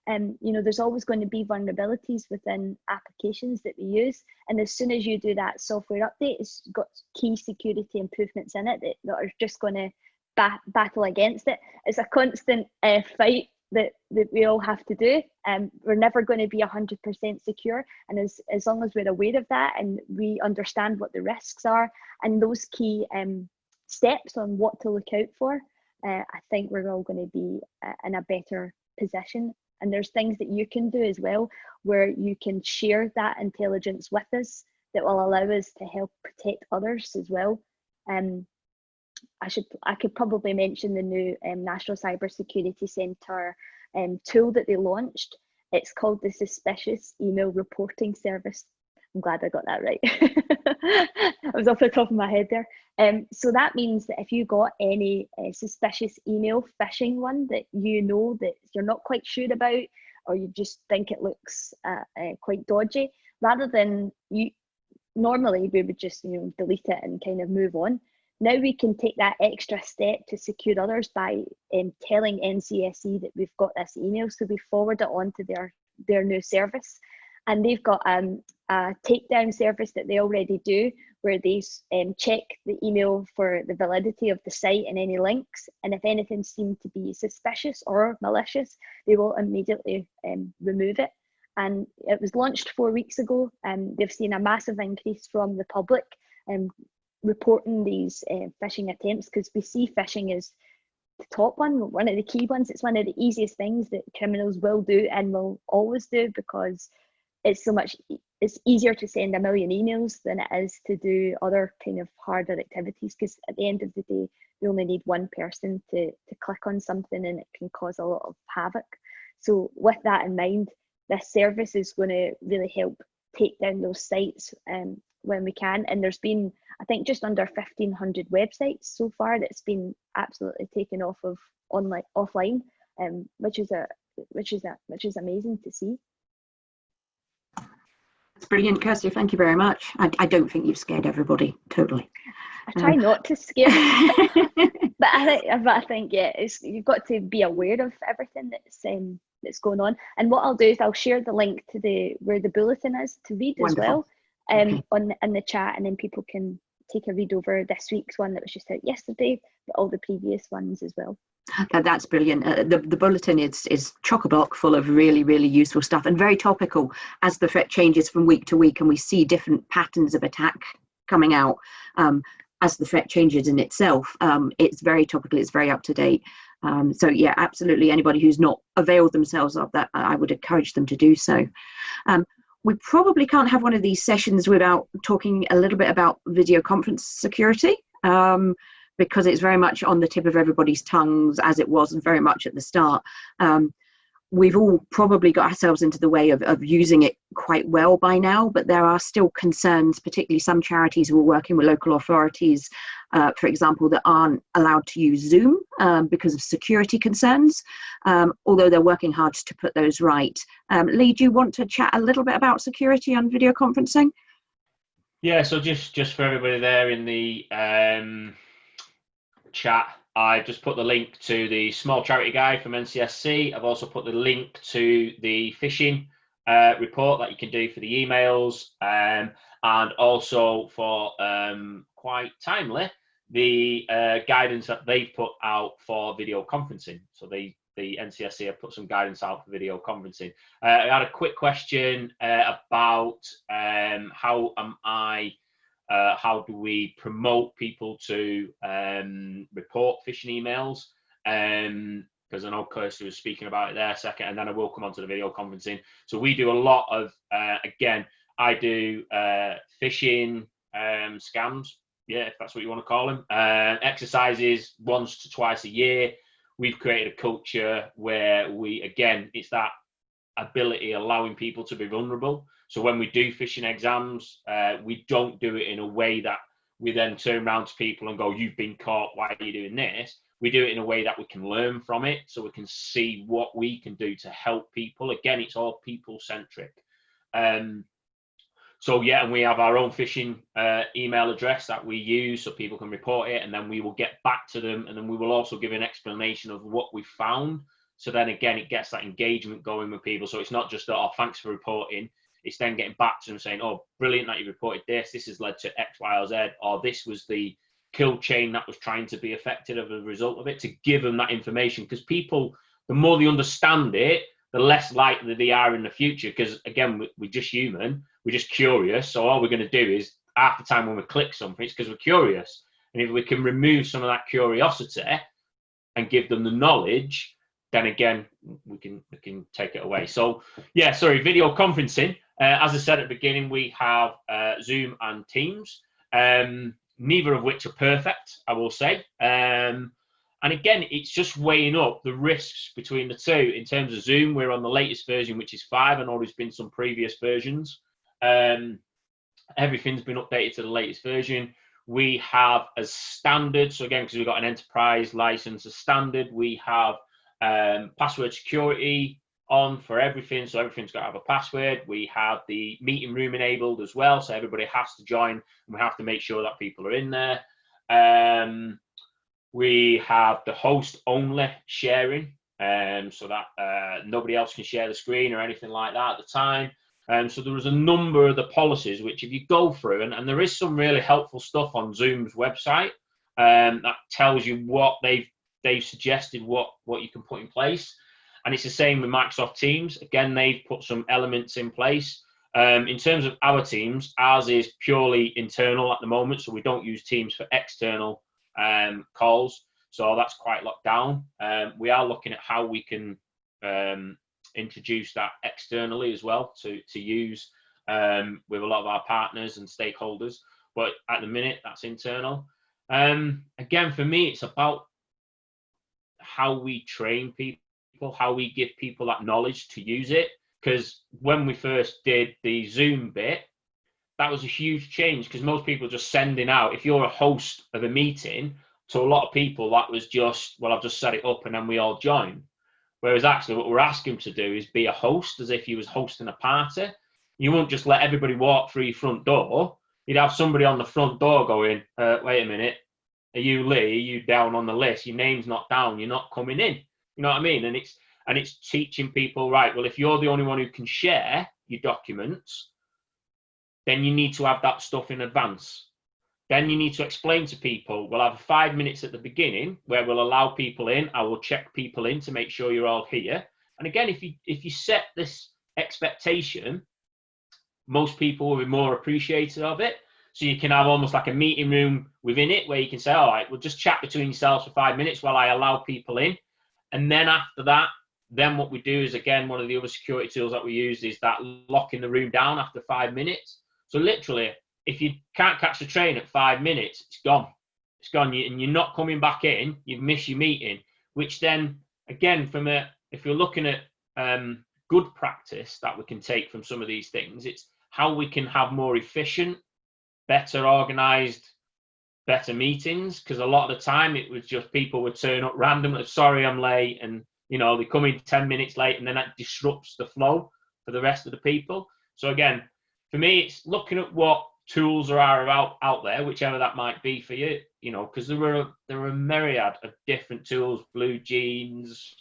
There's always going to be vulnerabilities within applications that we use, and as soon as you do that software update, it's got key security improvements in it that are just going to battle against it. It's a constant fight that we all have to do. We're never going to be 100% secure, and as long as we're aware of that and we understand what the risks are and those key steps on what to look out for, I think we're all going to be in a better position. And there's things that you can do as well where you can share that intelligence with us that will allow us to help protect others as well. I could probably mention the new National Cybersecurity Centre tool that they launched. It's called the Suspicious Email Reporting Service. I'm glad I got that right. I was off the top of my head there. So that means that if you got any suspicious email, phishing one that that you're not quite sure about, or you just think it looks quite dodgy, rather than normally we would just delete it and kind of move on. Now we can take that extra step to secure others by telling NCSE that we've got this email, so we forward it on to their new service. And they've got a takedown service that they already do, where they check the email for the validity of the site and any links. And if anything seemed to be suspicious or malicious, they will immediately remove it. And it was launched 4 weeks ago, and they've seen a massive increase from the public reporting these phishing attempts, because we see phishing as the top one of the key ones. It's one of the easiest things that criminals will do and will always do, because it's easier to send a million emails than it is to do other kind of harder activities, because at the end of the day, we only need one person to click on something and it can cause a lot of havoc. So with that in mind, this service is going to really help take down those sites when we can. And there's been, I think, just under 1,500 websites so far that's been absolutely taken off of offline, which is amazing to see. That's brilliant, Kirsty. Thank you very much. I don't think you've scared everybody totally. I try not to scare them, but I think yeah, you've got to be aware of everything that's going on. And what I'll do is I'll share the link to where the bulletin is to read. Wonderful. As well, okay. in the chat, and then people can take a read over this week's one that was just out yesterday, but all the previous ones as well. That's brilliant. The bulletin is chock-a-block full of really, really useful stuff, and very topical as the threat changes from week to week, and we see different patterns of attack coming out as the threat changes in itself. It's very topical, it's very up to date. So yeah, absolutely, anybody who's not availed themselves of that, I would encourage them to do so. We probably can't have one of these sessions without talking a little bit about video conference security. Because it's very much on the tip of everybody's tongues, as it was very much at the start. We've all probably got ourselves into the way of using it quite well by now, but there are still concerns, particularly some charities who are working with local authorities, for example, that aren't allowed to use Zoom because of security concerns, although they're working hard to put those right. Lee, do you want to chat a little bit about security on video conferencing? Yeah, so just for everybody there in the chat, I've just put the link to the small charity guide from NCSC. I've also put the link to the phishing report that you can do for the emails, and also for quite timely, the guidance that they've put out for video conferencing. So the NCSC have put some guidance out for video conferencing. I had a quick question about how do we promote people to report phishing emails? Because I know Kirsty was speaking about it there a second, and then I will come on to the video conferencing. So we do a lot of, again, I do phishing scams, yeah, if that's what you want to call them, exercises once to twice a year. We've created a culture where we, again, it's that ability allowing people to be vulnerable. So when we do phishing exams, we don't do it in a way that we then turn around to people and go, you've been caught, why are you doing this? We do it in a way that we can learn from it, so we can see what we can do to help people. Again, it's all people-centric. So yeah, and we have our own phishing email address that we use so people can report it, and then we will get back to them, and then we will also give an explanation of what we found. So then again, it gets that engagement going with people. So it's not just that, oh, thanks for reporting. It's then getting back to them saying, oh, brilliant that you reported this. This has led to X, Y, or Z, or this was the kill chain that was trying to be affected as a result of it, to give them that information. Because people, the more they understand it, the less likely they are in the future. Because again, we're just human, we're just curious. So all we're going to do is, half the time when we click something, it's because we're curious. And if we can remove some of that curiosity and give them the knowledge, then again, we can take it away. So yeah, sorry, video conferencing. As I said at the beginning, we have Zoom and Teams. Neither of which are perfect, I will say. And again, it's just weighing up the risks between the two. In terms of Zoom, we're on the latest version, which is 5. I know there's been some previous versions. Everything's been updated to the latest version. We have as standard, so again, because we've got an enterprise license as standard, we have password security on for everything, so everything's got to have a password. We have the meeting room enabled as well, so everybody has to join, and we have to make sure that people are in there. We have the host only sharing, so that nobody else can share the screen or anything like that at the time. So there was a number of the policies which, if you go through, and there is some really helpful stuff on Zoom's website that tells you what they've suggested, what you can put in place. And it's the same with Microsoft Teams. Again, they've put some elements in place. In terms of our Teams, ours is purely internal at the moment, so we don't use Teams for external calls. So that's quite locked down. We are looking at how we can introduce that externally as well to use with a lot of our partners and stakeholders. But at the minute, that's internal. Again, for me, it's about how we train people, how we give people that knowledge to use it. Because when we first did the Zoom bit, that was a huge change, because most people are just sending out, if you're a host of a meeting, to a lot of people, that was just, well, I've just set it up and then we all join. Whereas actually what we're asking them to do is be a host, as if you was hosting a party. You won't just let everybody walk through your front door. You'd have somebody on the front door going, wait a minute, are you Lee? Are you down on the list? Your name's not down. You're not coming in. You know what I mean? And it's teaching people, right, well, if you're the only one who can share your documents, then you need to have that stuff in advance. Then you need to explain to people, we'll have 5 minutes at the beginning where we'll allow people in. I will check people in to make sure you're all here. And again, if you set this expectation, most people will be more appreciative of it. So you can have almost like a meeting room within it where you can say, all right, we'll just chat between yourselves for 5 minutes while I allow people in. And then after that, then what we do is, again, one of the other security tools that we use is that locking the room down after 5 minutes. So literally, if you can't catch the train at 5 minutes, it's gone. It's gone, and you're not coming back in. You've missed your meeting, which then, again, if you're looking at good practice that we can take from some of these things, it's how we can have more efficient, better organized, better meetings. Because a lot of the time it was just people would turn up randomly, sorry, I'm late, and they come in 10 minutes late, and then that disrupts the flow for the rest of the people. So again, for me, it's looking at what tools are out there, whichever that might be for you, because there are a myriad of different tools, Blue Jeans,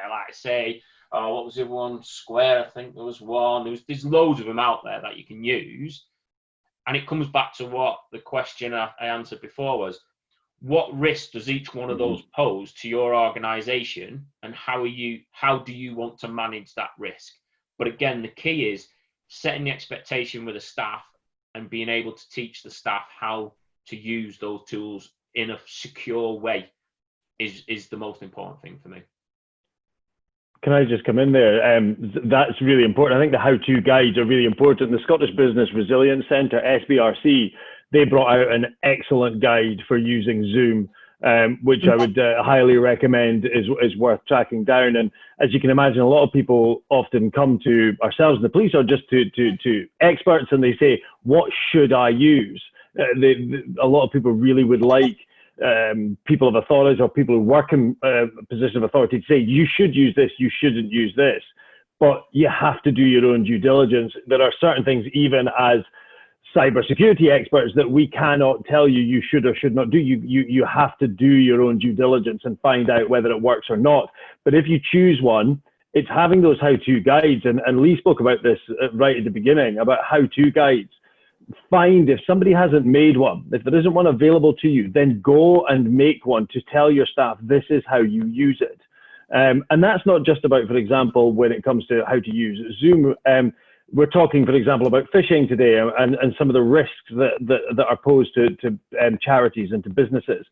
like I say, what was it, one? Square, I think there was one. There's loads of them out there that you can use. And it comes back to what the question I answered before was, what risk does each one of those pose to your organization, and how do you want to manage that risk? But again, the key is setting the expectation with the staff and being able to teach the staff how to use those tools in a secure way is the most important thing for me. Can I just come in there? That's really important. I think the how-to guides are really important. The Scottish Business Resilience Centre, SBRC, they brought out an excellent guide for using Zoom, which I would highly recommend is worth tracking down. And as you can imagine, a lot of people often come to ourselves and the police, or just to experts, and they say, what should I use? A lot of people really would like people of authority or people who work in a position of authority to say, you should use this, you shouldn't use this. But you have to do your own due diligence. There are certain things, even as cybersecurity experts, that we cannot tell you you should or should not do. You have to do your own due diligence and find out whether it works or not. But if you choose one, it's having those how-to guides. And Lee spoke about this right at the beginning, about how-to guides. Find, if somebody hasn't made one, if there isn't one available to you, then go and make one to tell your staff this is how you use it. And that's not just about, for example, when it comes to how to use Zoom. We're talking, for example, about phishing today, and some of the risks that are posed to charities and to businesses.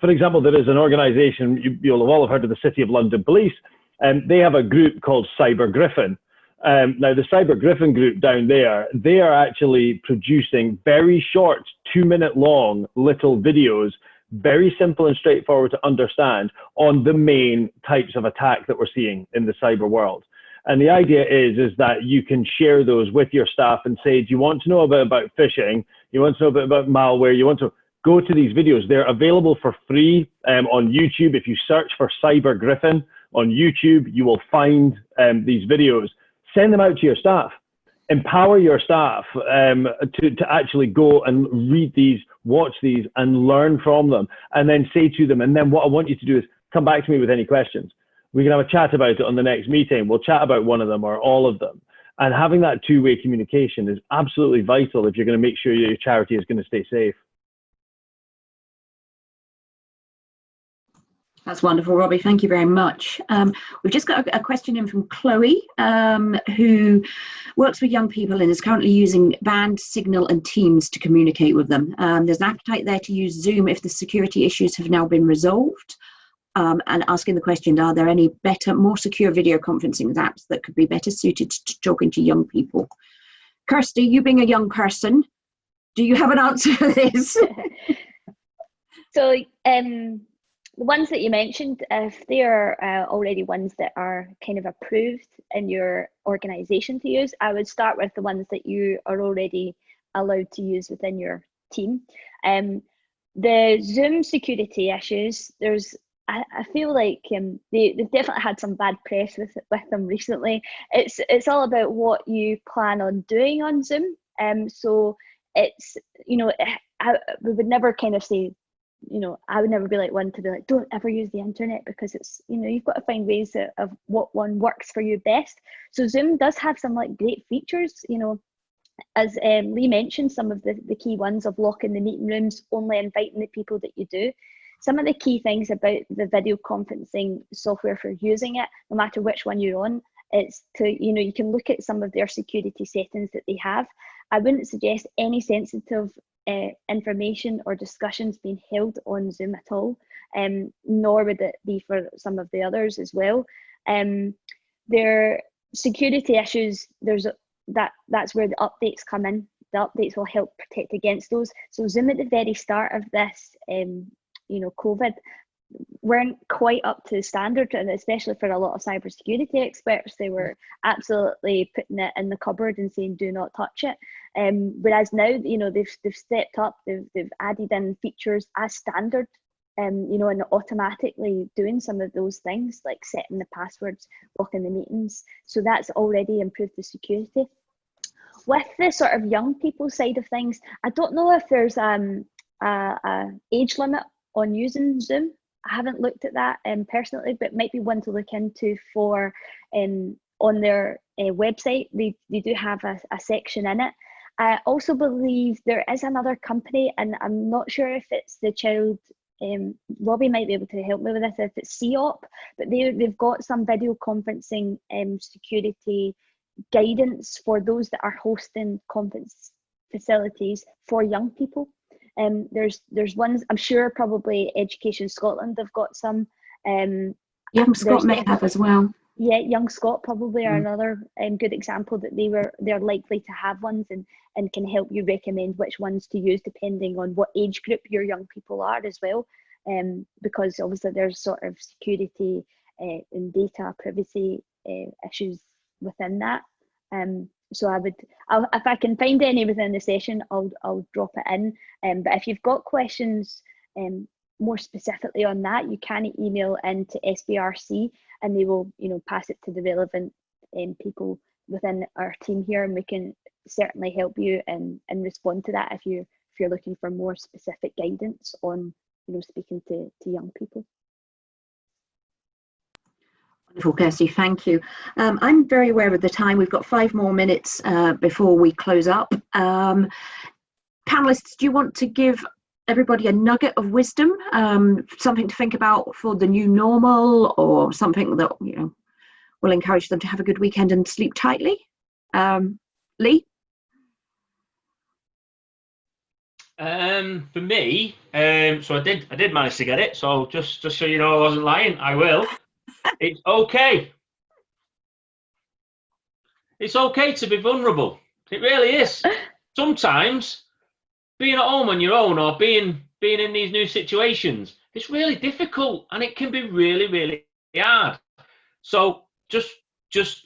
For example, there is an organisation, you'll have all heard of the City of London Police, and they have a group called Cyber Griffin. Now, the Cyber Griffin group down there, they are actually producing very short, 2-minute long little videos, very simple and straightforward to understand, on the main types of attack that we're seeing in the cyber world. And the idea is that you can share those with your staff and say, do you want to know a bit about phishing? You want to know a bit about malware? You want to go to these videos. They're available for free on YouTube. If you search for Cyber Griffin on YouTube, you will find these videos. Send them out to your staff. Empower your staff to actually go and read these, watch these, and learn from them, and then say to them, and then what I want you to do is come back to me with any questions. We can have a chat about it on the next meeting. We'll chat about one of them or all of them. And having that two-way communication is absolutely vital if you're going to make sure your charity is going to stay safe. That's wonderful, Robbie. Thank you very much. We've just got a question in from Chloe, who works with young people and is currently using Band, Signal and Teams to communicate with them. There's an appetite there to use Zoom if the security issues have now been resolved. And asking the question, are there any better, more secure video conferencing apps that could be better suited to talking to young people? Kirsty, you being a young person, do you have an answer for this? So the ones that you mentioned, if they are already ones that are kind of approved in your organisation to use, I would start with the ones that you are already allowed to use within your team. The Zoom security issues, I feel like they've definitely had some bad press with them recently. It's all about what you plan on doing on Zoom. So it's, we would never kind of say, I would never be like one to be like, don't ever use the internet, because it's, you've got to find ways of what one works for you best. So Zoom does have some like great features, as Lee mentioned, some of the key ones of locking the meeting rooms, only inviting the people that you do. Some of the key things about the video conferencing software for using it, no matter which one you're on, it's to, you can look at some of their security settings that they have. I wouldn't suggest any sensitive information or discussions being held on Zoom at all, nor would it be for some of the others as well. Their security issues, that's where the updates come in. The updates will help protect against those. So Zoom at the very start of this, COVID, weren't quite up to standard, and especially for a lot of cybersecurity experts, they were absolutely putting it in the cupboard and saying do not touch it. Whereas now, they've stepped up, they've added in features as standard, and automatically doing some of those things like setting the passwords, blocking the meetings. So that's already improved the security. With the sort of young people side of things, I don't know if there's a age limit on using Zoom. I haven't looked at that personally, but might be one to look into for on their website. They do have a section in it. I also believe there is another company, and I'm not sure if it's the child. Robbie might be able to help me with this if it's COP, but they've got some video conferencing security guidance for those that are hosting conference facilities for young people. There's ones, I'm sure probably Education Scotland have got some. Young Scott may have as well. Yeah, Young Scott probably are another good example that they're likely to have ones and can help you recommend which ones to use depending on what age group your young people are as well. Because obviously there's sort of security and data privacy issues within that. So if I can find any within the session, I'll drop it in. But if you've got questions more specifically on that, you can email into SBRC and they will, pass it to the relevant people within our team here, and we can certainly help you and respond to that if you're looking for more specific guidance on, speaking to young people. Wonderful, Kirsty, thank you. I'm very aware of the time. We've got 5 more minutes before we close up. Panelists, do you want to give everybody a nugget of wisdom, something to think about for the new normal, or something that will encourage them to have a good weekend and sleep tightly? Lee? For me, so I did manage to get it. So just so you know, I wasn't lying. I will. It's okay. It's okay to be vulnerable. It really is. Sometimes being at home on your own, or being in these new situations, it's really difficult, and it can be really, really hard. So just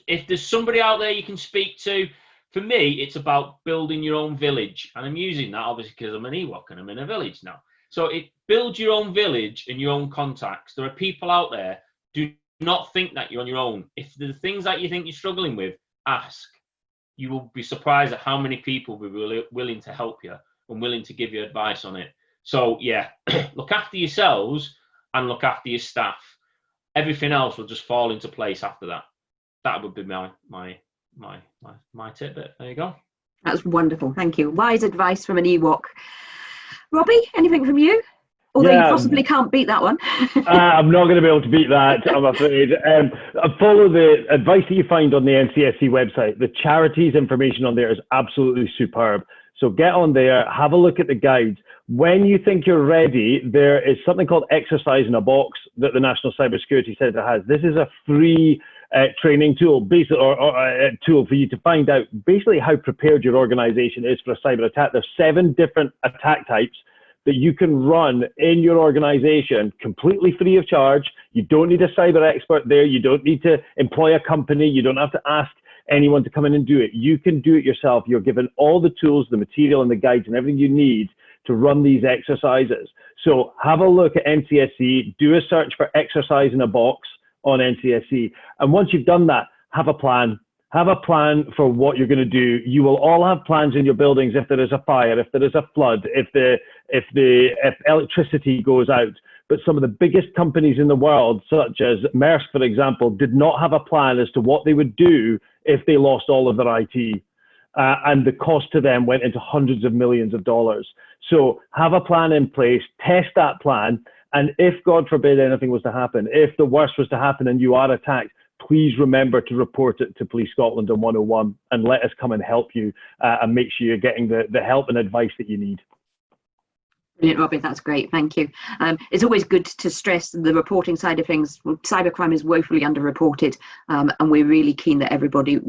if there's somebody out there you can speak to, for me, it's about building your own village. And I'm using that obviously because I'm an Ewok and I'm in a village now. So build your own village and your own contacts. There are people out there. Do not think that you're on your own. If the things that you think you're struggling with, ask. You will be surprised at how many people will be really willing to help you and willing to give you advice on it. So yeah, look after yourselves and look after your staff. Everything else will just fall into place after that. That would be my tidbit. There you go. That's wonderful. Thank you. Wise advice from an Ewok. Robbie, anything from you? Although you possibly can't beat that one. I'm not going to be able to beat that, I'm afraid. Follow the advice that you find on the NCSC website. The charities information on there is absolutely superb. So get on there, have a look at the guides. When you think you're ready, there is something called Exercise in a Box that the National Cybersecurity Centre has. This is a free training tool, basically, or a tool for you to find out basically how prepared your organization is for a cyber attack. There's 7 different attack types that you can run in your organization completely free of charge. You don't need a cyber expert there. You don't need to employ a company. You don't have to ask anyone to come in and do it. You can do it yourself. You're given all the tools, the material and the guides and everything you need to run these exercises. So have a look at NCSC, do a search for Exercise in a Box on NCSC. And once you've done that, have a plan. Have a plan for what you're going to do. You will all have plans in your buildings if there is a fire, if there is a flood, if electricity goes out. But some of the biggest companies in the world, such as Maersk, for example, did not have a plan as to what they would do if they lost all of their IT. And the cost to them went into hundreds of millions of dollars. So have a plan in place, test that plan. And if, God forbid, anything was to happen, if the worst was to happen and you are attacked, please remember to report it to Police Scotland on 101 and let us come and help you and make sure you're getting the help and advice that you need. Brilliant, Robbie, that's great, thank you. It's always good to stress the reporting side of things. Cybercrime is woefully underreported, and we're really keen that everybody,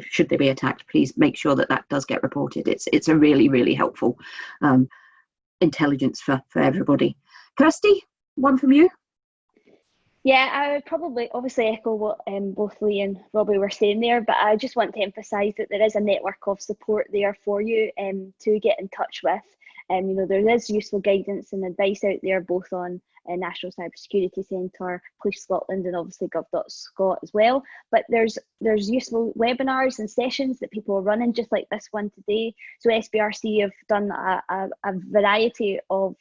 should they be attacked, please make sure that does get reported. It's a really, really helpful intelligence for everybody. Kirsty, one from you? Yeah, I would probably obviously echo what both Lee and Robbie were saying there, but I just want to emphasise that there is a network of support there for you to get in touch with. There is useful guidance and advice out there, both on National Cybersecurity Centre, Police Scotland, and obviously gov.scot as well. But there's useful webinars and sessions that people are running, just like this one today. So SBRC have done a variety of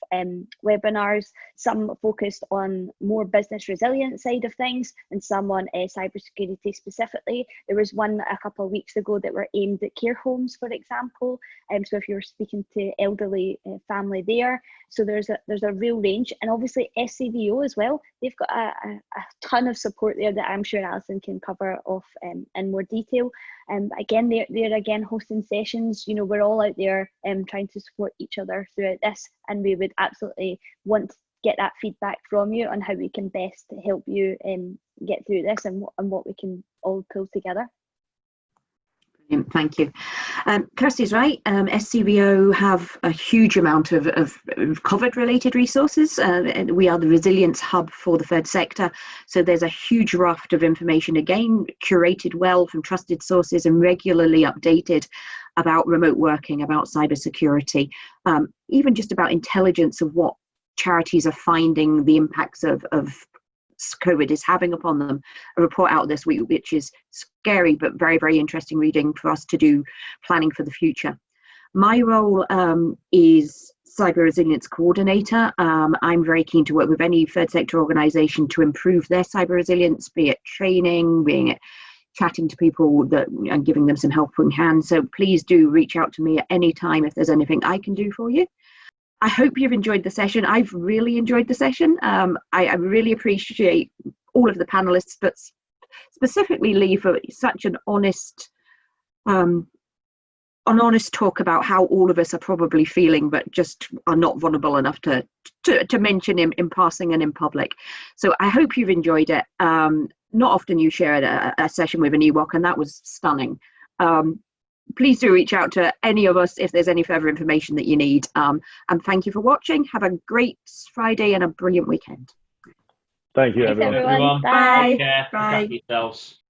webinars, some focused on more business resilience side of things, and some on cybersecurity specifically. There was one a couple of weeks ago that were aimed at care homes, for example. So if you're speaking to elderly family there, so there's a real range. And obviously SCVO as well, they've got a ton of support there that I'm sure Alison can cover off in more detail. Again, they're again hosting sessions. You know, we're all out there trying to support each other throughout this, and we would absolutely want to get that feedback from you on how we can best help you get through this, and what we can all pull together. Thank you. Kirsty's right. SCVO have a huge amount of COVID-related resources. We are the resilience hub for the third sector. So there's a huge raft of information, again, curated well from trusted sources and regularly updated about remote working, about cybersecurity, even just about intelligence of what charities are finding the impacts of COVID is having upon them. A report out this week, which is scary but very, very interesting reading for us to do planning for the future. My role is Cyber Resilience Coordinator. I'm very keen to work with any third sector organisation to improve their cyber resilience, be it training, being it chatting to people and giving them some helping hand. So please do reach out to me at any time if there's anything I can do for you. I hope you've enjoyed the session. I've really enjoyed the session. I really appreciate all of the panelists, but specifically Lee for such an honest talk about how all of us are probably feeling, but just are not vulnerable enough to mention him in passing and in public. So I hope you've enjoyed it. Not often you share a session with an EWOC, and that was stunning. Please do reach out to any of us if there's any further information that you need. And thank you for watching. Have a great Friday and a brilliant weekend. Thank you, Thanks, everyone. everyone. Bye. Bye. Take care. Bye. Look after yourselves.